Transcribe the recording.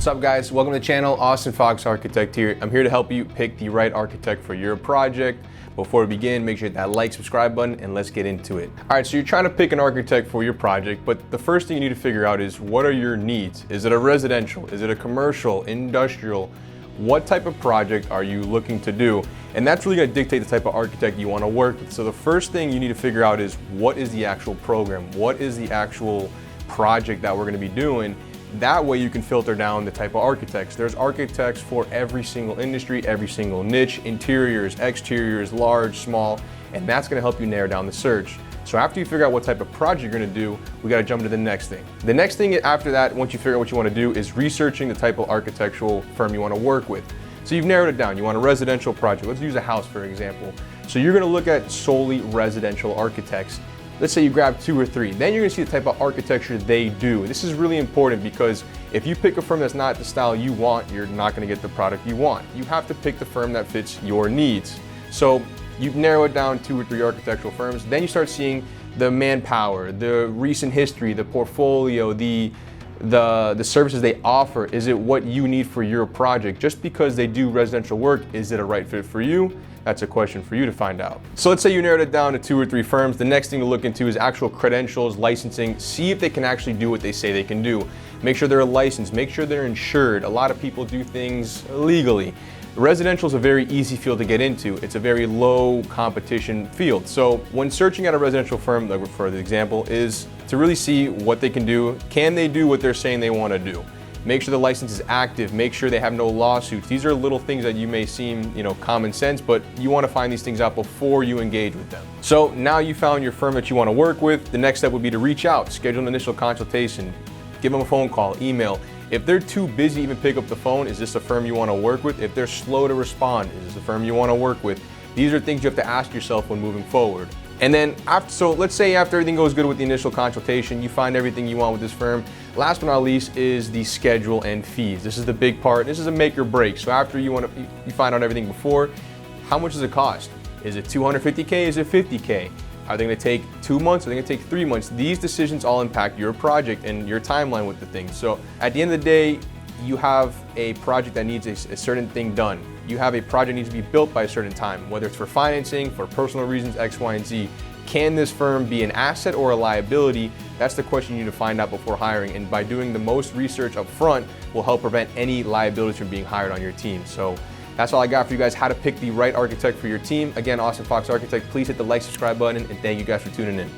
What's up guys, welcome to the channel. Austin Fox Architect here. I'm here to help you pick the right architect for your project. Before we begin, make sure you hit that like, subscribe button, and let's get into it. All right, so you're trying to pick an architect for your project, but the first thing you need to figure out is what are your needs? Is it a residential? Is it a commercial, industrial? What type of project are you looking to do? And that's really gonna dictate the type of architect you wanna work with. So the first thing you need to figure out is what is the actual program? What is the actual project that we're gonna be doing? That way you can filter down the type of architects. There's architects for every single industry, every single niche, interiors, exteriors, large, small, and that's gonna help you narrow down the search. So after you figure out what type of project you're gonna do, we gotta jump into the next thing. The next thing after that, once you figure out what you wanna do, is researching the type of architectural firm you wanna work with. So you've narrowed it down. You want a residential project. Let's use a house for example. So you're gonna look at solely residential architects. Let's say you grab 2 or 3, then you're gonna see the type of architecture they do. This is really important because if you pick a firm that's not the style you want, you're not gonna get the product you want. You have to pick the firm that fits your needs. So you narrow it down 2 or 3 architectural firms, then you start seeing the manpower, the recent history, the portfolio, the services they offer. Is it what you need for your project? Just because they do residential work, is it a right fit for you? That's a question for you to find out. So let's say you narrowed it down to 2 or 3 firms. The next thing to look into is actual credentials, licensing. See if they can actually do what they say they can do. Make sure they're licensed, make sure they're insured. A lot of people do things legally. Residential is a very easy field to get into. It's a very low competition field. So when searching at a residential firm, like for the example, is to really see what they can do. Can they do what they're saying they want to do? Make sure the license is active. Make sure they have no lawsuits. These are little things that you may seem, common sense, but you want to find these things out before you engage with them. So now you found your firm that you want to work with. The next step would be to reach out, schedule an initial consultation, give them a phone call, email. If they're too busy to even pick up the phone, is this a firm you want to work with? If they're slow to respond, is this a firm you want to work with? These are things you have to ask yourself when moving forward. And then so let's say after everything goes good with the initial consultation, you find everything you want with this firm. Last but not least is the schedule and fees. This is the big part. This is a make or break. So after you find out everything before, how much does it cost? Is it $250K? Is it $50K? Are they gonna take 2 months? Are they gonna take 3 months? These decisions all impact your project and your timeline with the thing. So at the end of the day, you have a project that needs a certain thing done. You have a project that needs to be built by a certain time, whether it's for financing, for personal reasons, X, Y, and Z. Can this firm be an asset or a liability? That's the question you need to find out before hiring. And by doing the most research up front will help prevent any liabilities from being hired on your team. So that's all I got for you guys, how to pick the right architect for your team. Again, Austin Fox Architect, please hit the like, subscribe button, and thank you guys for tuning in.